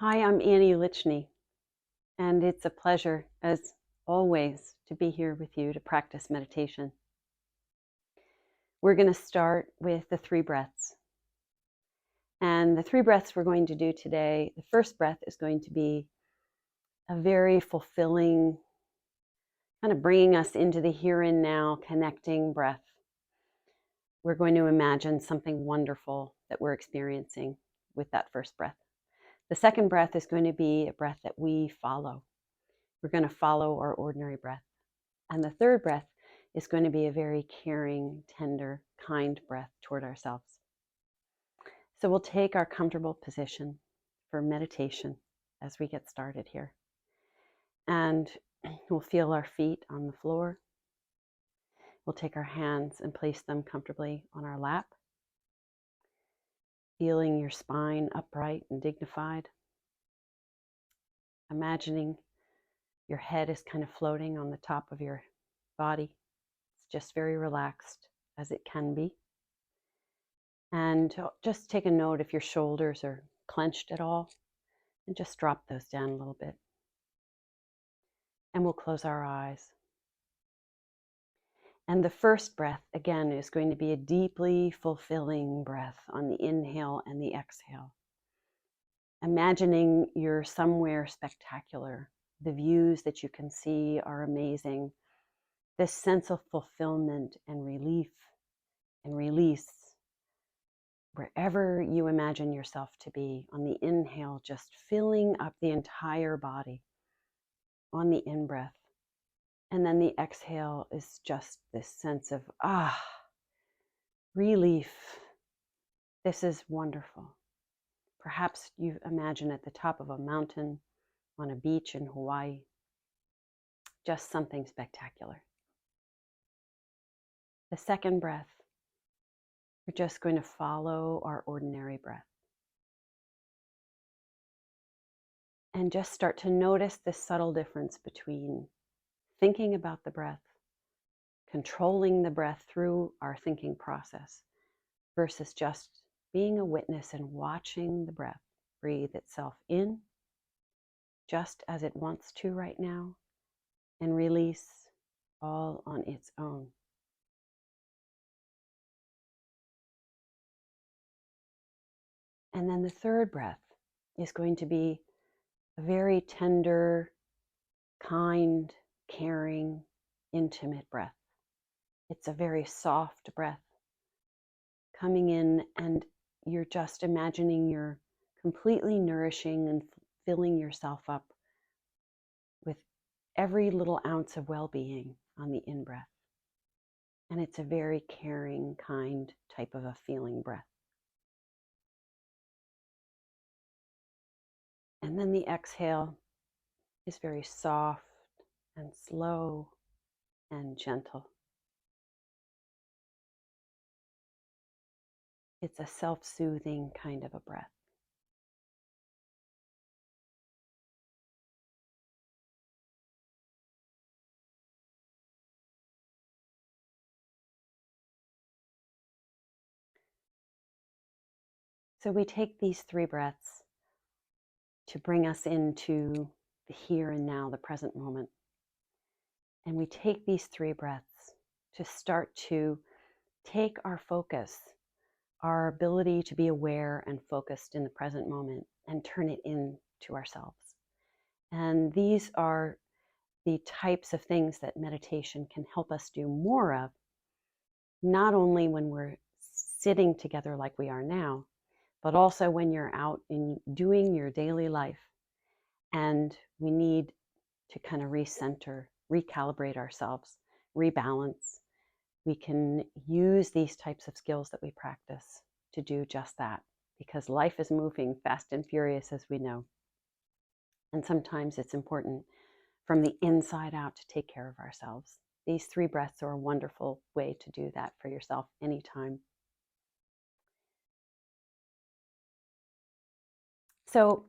Hi, I'm Annie Litchney, and it's a pleasure, as always, to be here with you to practice meditation. We're going to start with the 3 breaths. And the 3 breaths we're going to do today, the first breath is going to be a very fulfilling, kind of bringing us into the here and now, connecting breath. We're going to imagine something wonderful that we're experiencing with that first breath. The second breath is going to be a breath that we follow. We're going to follow our ordinary breath. And the third breath is going to be a very caring, tender, kind breath toward ourselves. So we'll take our comfortable position for meditation as we get started here. And we'll feel our feet on the floor. We'll take our hands and place them comfortably on our lap, feeling your spine upright and dignified. Imagining your head is kind of floating on the top of your body. It's just very relaxed as it can be. And just take a note if your shoulders are clenched at all, and just drop those down a little bit. And we'll close our eyes. And the first breath, again, is going to be a deeply fulfilling breath on the inhale and the exhale. Imagining you're somewhere spectacular. The views that you can see are amazing. This sense of fulfillment and relief and release, wherever you imagine yourself to be, on the inhale, just filling up the entire body on the in-breath. And then the exhale is just this sense of, relief. This is wonderful. Perhaps you imagine at the top of a mountain on a beach in Hawaii, just something spectacular. The second breath, we're just going to follow our ordinary breath. And just start to notice this subtle difference between thinking about the breath, controlling the breath through our thinking process, versus just being a witness and watching the breath breathe itself in, just as it wants to right now, and release all on its own. And then the third breath is going to be a very tender, kind, caring, intimate breath. It's a very soft breath coming in, and you're just imagining you're completely nourishing and filling yourself up with every little ounce of well-being on the in-breath. And it's a very caring, kind type of a feeling breath. And then the exhale is very soft and slow and gentle. It's a self-soothing kind of a breath. So we take these 3 breaths to bring us into the here and now, the present moment. And we take these 3 breaths to start to take our focus, our ability to be aware and focused in the present moment, and turn it into ourselves. And these are the types of things that meditation can help us do more of, not only when we're sitting together like we are now, but also when you're out in doing your daily life. And we need to kind of recenter, recalibrate ourselves, rebalance. We can use these types of skills that we practice to do just that, because life is moving fast and furious, as we know. And sometimes it's important from the inside out to take care of ourselves. These 3 breaths are a wonderful way to do that for yourself anytime. So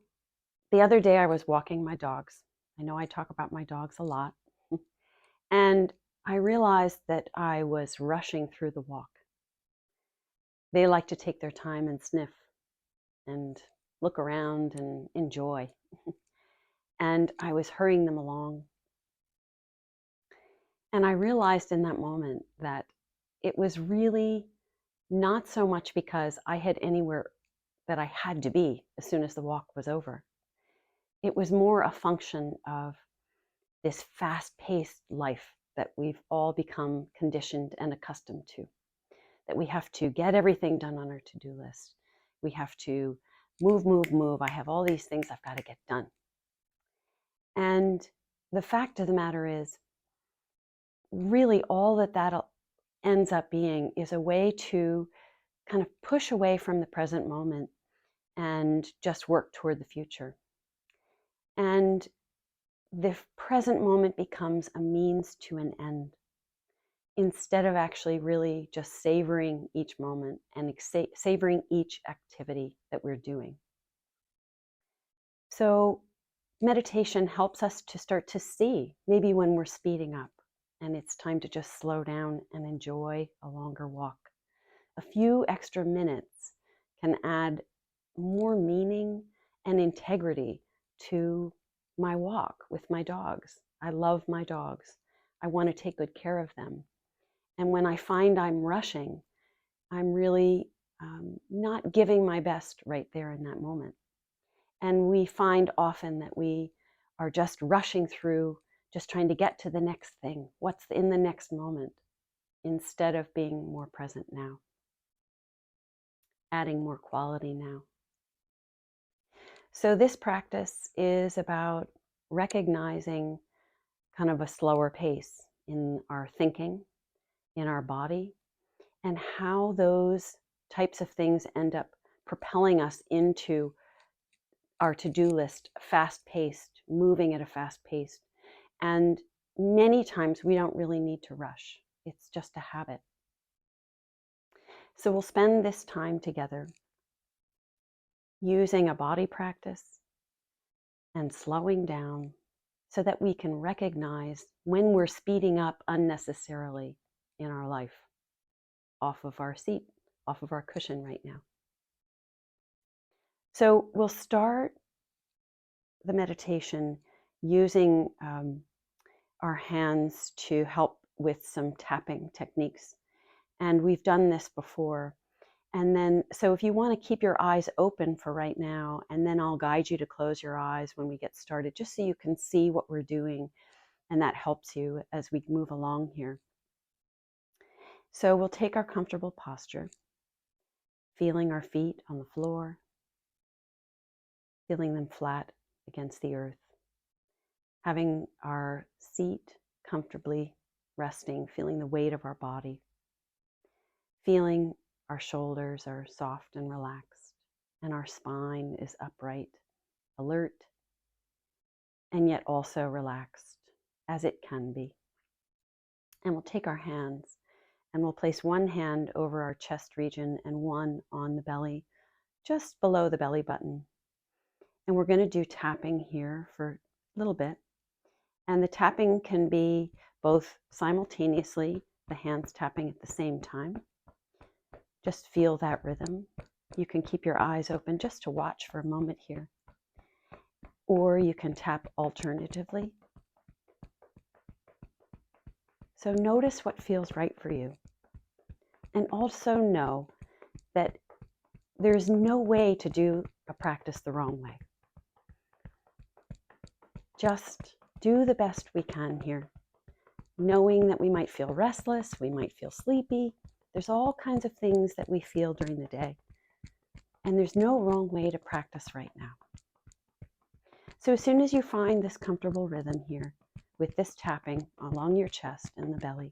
the other day I was walking my dogs. I know I talk about my dogs a lot. And I realized that I was rushing through the walk. They like to take their time and sniff and look around and enjoy. And I was hurrying them along. And I realized in that moment that it was really not so much because I had anywhere that I had to be as soon as the walk was over. It was more a function of this fast-paced life that we've all become conditioned and accustomed to, that we have to get everything done on our to-do list. We have to move, move, move. I have all these things I've got to get done. And the fact of the matter is, really all that ends up being is a way to kind of push away from the present moment and just work toward the future. And the present moment becomes a means to an end, instead of actually really just savoring each moment and savoring each activity that we're doing. So meditation helps us to start to see, maybe when we're speeding up and it's time to just slow down and enjoy a longer walk. A few extra minutes can add more meaning and integrity to my walk with my dogs. I love my dogs. I want to take good care of them. And when I find I'm rushing, I'm really not giving my best right there in that moment. And we find often that we are just rushing through, just trying to get to the next thing, what's in the next moment, instead of being more present now, adding more quality now. So this practice is about recognizing kind of a slower pace in our thinking, in our body, and how those types of things end up propelling us into our to-do list, fast-paced, moving at a fast pace. And many times we don't really need to rush. It's just a habit. So we'll spend this time together using a body practice and slowing down so that we can recognize when we're speeding up unnecessarily in our life, off of our seat, off of our cushion right now. So we'll start the meditation using our hands to help with some tapping techniques. And we've done this before. And then, so if you want to keep your eyes open for right now, and then I'll guide you to close your eyes when we get started, just so you can see what we're doing, and that helps you as we move along here. So we'll take our comfortable posture, feeling our feet on the floor, feeling them flat against the earth, having our seat comfortably resting, feeling the weight of our body, feeling our shoulders are soft and relaxed, and our spine is upright, alert, and yet also relaxed, as it can be. And we'll take our hands and we'll place one hand over our chest region and one on the belly, just below the belly button. And we're going to do tapping here for a little bit. And the tapping can be both simultaneously, the hands tapping at the same time. Just feel that rhythm. You can keep your eyes open just to watch for a moment here. Or you can tap alternatively. So notice what feels right for you. And also know that there's no way to do a practice the wrong way. Just do the best we can here, knowing that we might feel restless, we might feel sleepy. There's all kinds of things that we feel during the day. And there's no wrong way to practice right now. So as soon as you find this comfortable rhythm here, with this tapping along your chest and the belly,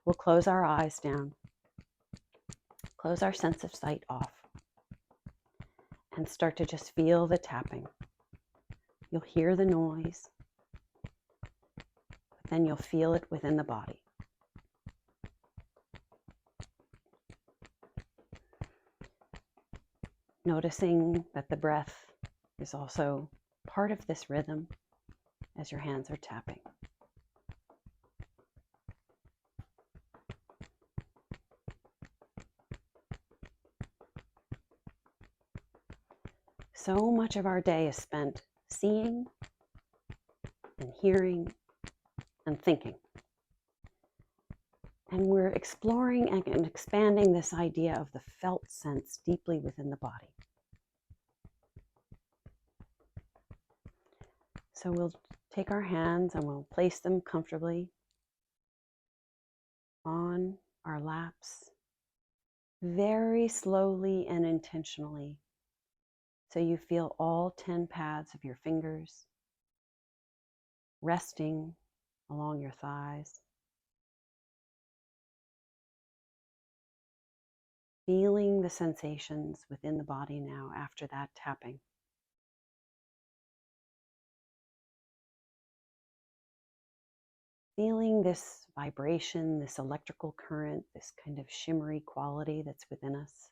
we'll close our eyes down, close our sense of sight off, and start to just feel the tapping. You'll hear the noise, but then you'll feel it within the body. Noticing that the breath is also part of this rhythm as your hands are tapping. So much of our day is spent seeing and hearing and thinking. And we're exploring and expanding this idea of the felt sense deeply within the body. So we'll take our hands and we'll place them comfortably on our laps, very slowly and intentionally. So you feel all 10 pads of your fingers resting along your thighs. Feeling the sensations within the body now after that tapping. Feeling this vibration, this electrical current, this kind of shimmery quality that's within us.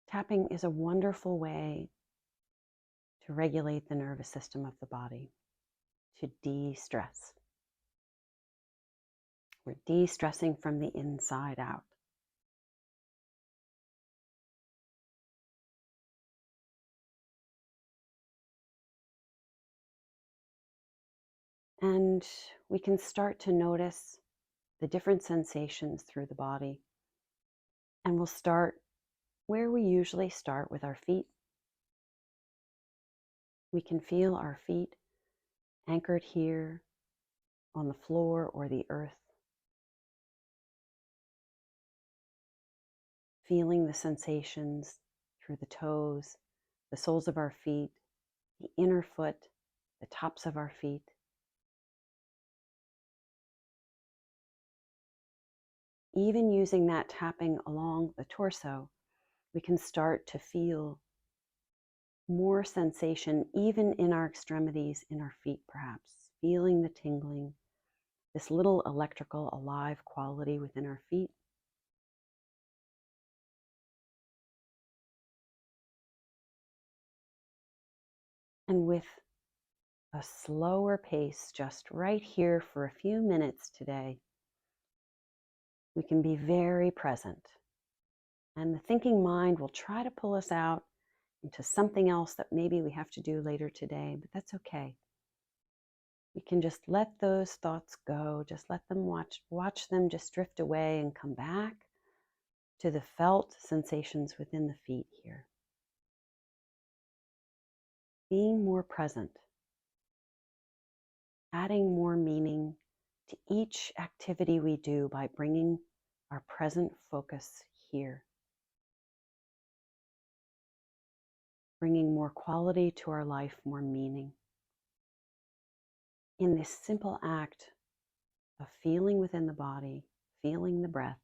Tapping is a wonderful way to regulate the nervous system of the body, to de-stress. We're de-stressing from the inside out. And we can start to notice the different sensations through the body. And we'll start where we usually start, with our feet. We can feel our feet anchored here on the floor or the earth. Feeling the sensations through the toes, the soles of our feet, the inner foot, the tops of our feet. Even using that tapping along the torso, we can start to feel more sensation even in our extremities, in our feet perhaps, feeling the tingling, this little electrical alive quality within our feet. And with a slower pace, just right here for a few minutes today, we can be very present. And the thinking mind will try to pull us out into something else that maybe we have to do later today, but that's okay. We can just let those thoughts go, just let them watch them just drift away and come back to the felt sensations within the feet here. Being more present, adding more meaning to each activity we do by bringing our present focus here. Bringing more quality to our life, more meaning. In this simple act of feeling within the body, feeling the breath,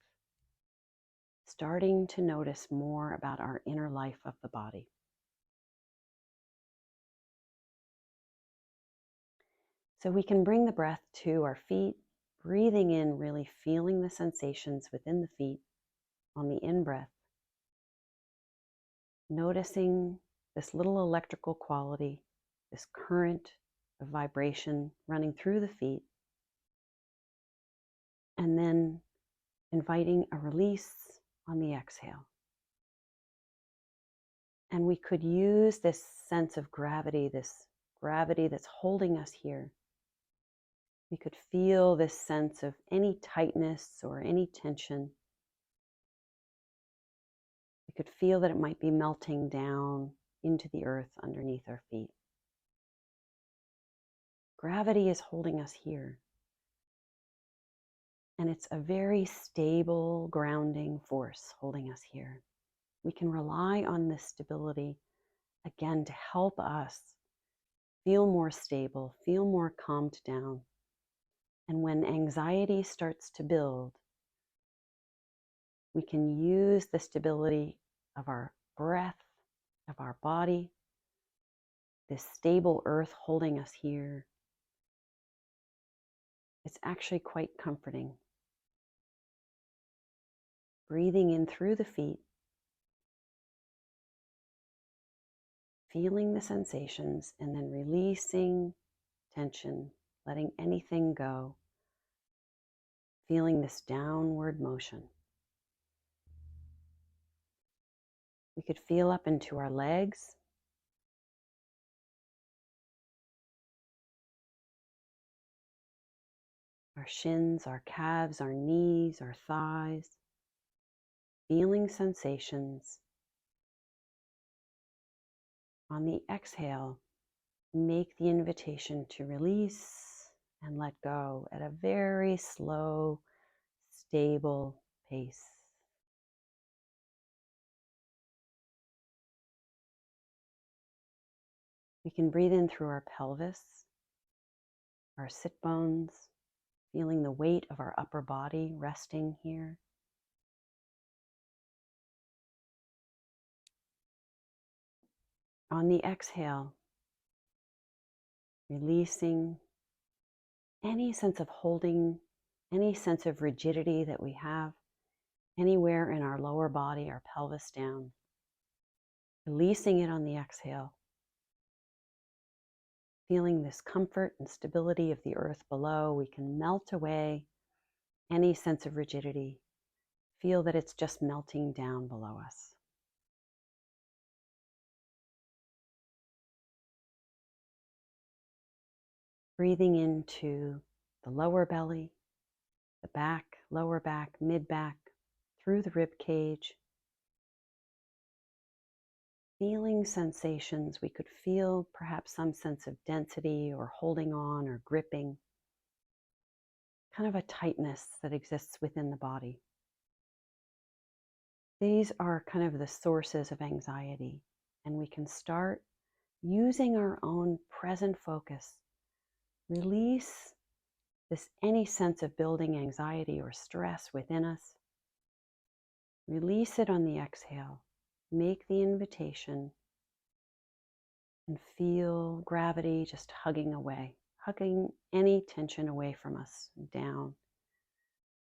starting to notice more about our inner life of the body. So we can bring the breath to our feet, breathing in, really feeling the sensations within the feet on the in-breath, noticing this little electrical quality, this current of vibration running through the feet, and then inviting a release on the exhale. And we could use this sense of gravity, this gravity that's holding us here. We could feel this sense of any tightness or any tension. We could feel that it might be melting down into the earth underneath our feet. Gravity is holding us here. And it's a very stable, grounding force holding us here. We can rely on this stability, again, to help us feel more stable, feel more calmed down. And when anxiety starts to build, we can use the stability of our breath, of our body, this stable earth holding us here. It's actually quite comforting. Breathing in through the feet, feeling the sensations, and then releasing tension, letting anything go, feeling this downward motion. We could feel up into our legs, our shins, our calves, our knees, our thighs, feeling sensations. On the exhale, make the invitation to release and let go at a very slow, stable pace. We can breathe in through our pelvis, our sit bones, feeling the weight of our upper body resting here. On the exhale, releasing any sense of holding, any sense of rigidity that we have anywhere in our lower body, our pelvis down. Releasing it on the exhale. Feeling this comfort and stability of the earth below, we can melt away any sense of rigidity. Feel that it's just melting down below us. Breathing into the lower belly, the back, lower back, mid-back, through the rib cage. Feeling sensations. We could feel perhaps some sense of density or holding on or gripping. Kind of a tightness that exists within the body. These are kind of the sources of anxiety, and we can start using our own present focus. Release any sense of building anxiety or stress within us. Release it on the exhale. Make the invitation and feel gravity just hugging away, hugging any tension away from us, down,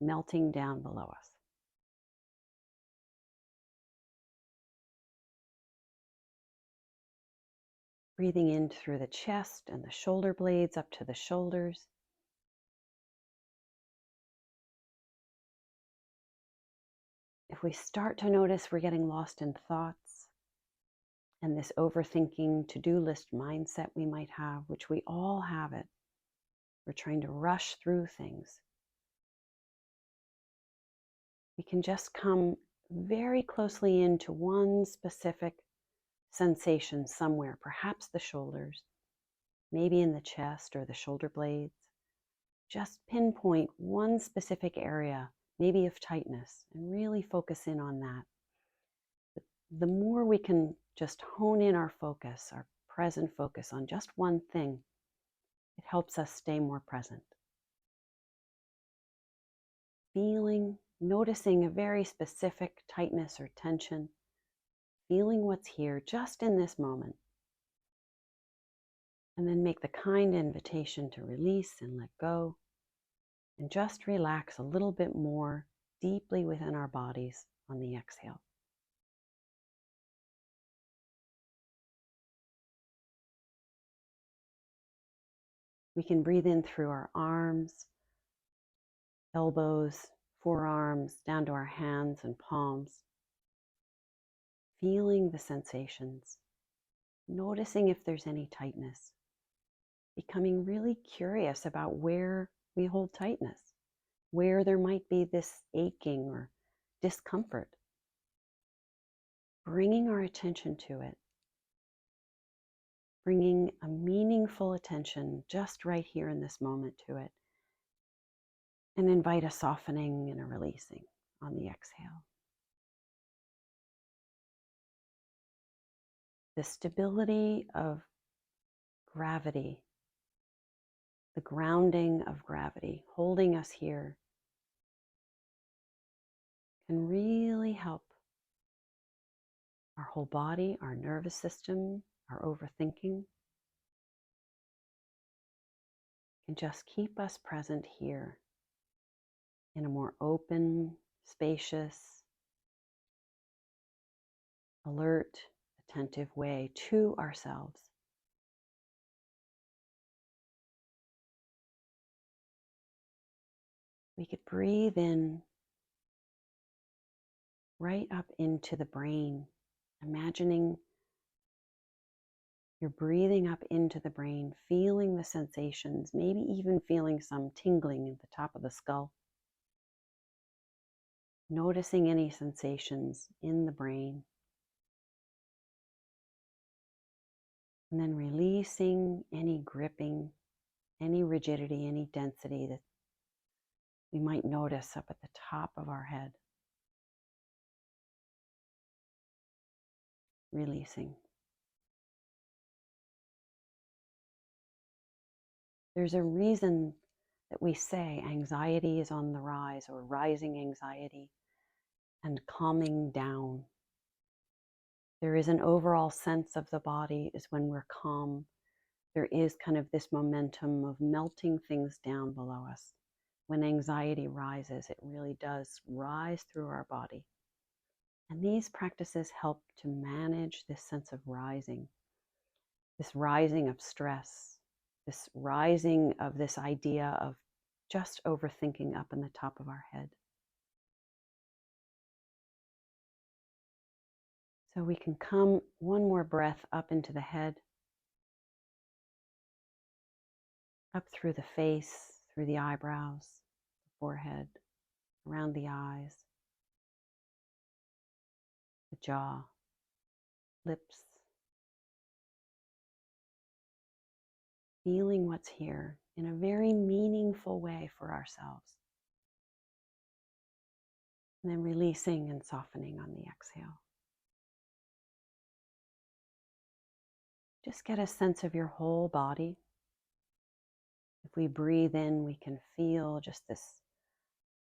melting down below us. Breathing in through the chest and the shoulder blades up to the shoulders. If we start to notice we're getting lost in thoughts and this overthinking to-do list mindset we might have, which we all have it, we're trying to rush through things. We can just come very closely into one specific sensation somewhere, perhaps the shoulders, maybe in the chest or the shoulder blades. Just pinpoint one specific area, maybe of tightness, and really focus in on that. The more we can just hone in our focus, our present focus on just one thing, it helps us stay more present. Feeling, noticing a very specific tightness or tension, feeling what's here just in this moment. And then make the kind invitation to release and let go, and just relax a little bit more deeply within our bodies on the exhale. We can breathe in through our arms, elbows, forearms, down to our hands and palms. Feeling the sensations, noticing if there's any tightness, becoming really curious about where we hold tightness, where there might be this aching or discomfort. Bringing our attention to it, bringing a meaningful attention just right here in this moment to it, and invite a softening and a releasing on the exhale. The stability of gravity, the grounding of gravity, holding us here, can really help our whole body, our nervous system, our overthinking, can just keep us present here in a more open, spacious, alert, attentive way to ourselves. We could breathe in right up into the brain, imagining you're breathing up into the brain, feeling the sensations, maybe even feeling some tingling at the top of the skull. Noticing any sensations in the brain. And then releasing any gripping, any rigidity, any density that we might notice up at the top of our head. Releasing. There's a reason that we say anxiety is on the rise, or rising anxiety, and calming down. There is an overall sense of the body is when we're calm. There is kind of this momentum of melting things down below us. When anxiety rises, it really does rise through our body. And these practices help to manage this sense of rising, this rising of stress, this rising of this idea of just overthinking up in the top of our head. So we can come one more breath up into the head, up through the face, through the eyebrows, the forehead, around the eyes, the jaw, lips, feeling what's here in a very meaningful way for ourselves. And then releasing and softening on the exhale. Just get a sense of your whole body. If we breathe in, we can feel just this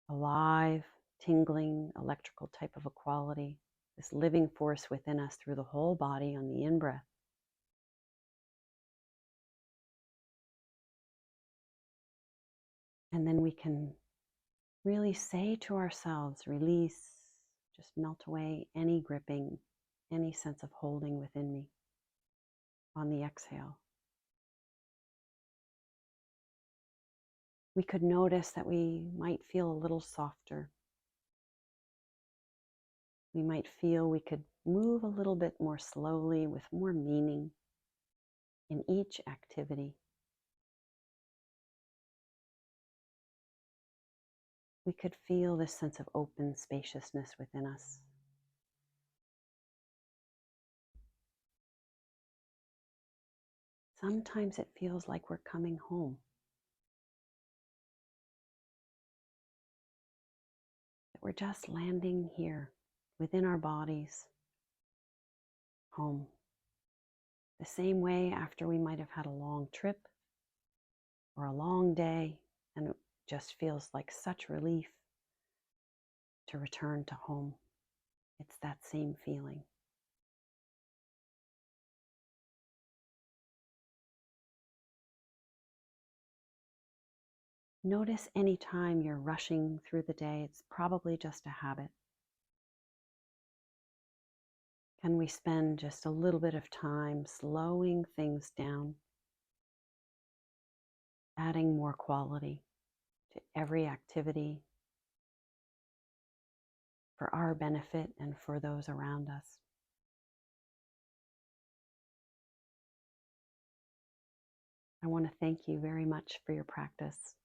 alive, tingling, electrical type of a quality, this living force within us through the whole body on the in-breath. And then we can really say to ourselves, release, just melt away any gripping, any sense of holding within me on the exhale. We could notice that we might feel a little softer. We might feel we could move a little bit more slowly with more meaning in each activity. We could feel this sense of open spaciousness within us. Sometimes it feels like we're coming home. That we're just landing here within our bodies, home. The same way after we might have had a long trip or a long day, and it just feels like such relief to return to home. It's that same feeling. Notice any time you're rushing through the day, it's probably just a habit. Can we spend just a little bit of time slowing things down, adding more quality to every activity for our benefit and for those around us? I want to thank you very much for your practice.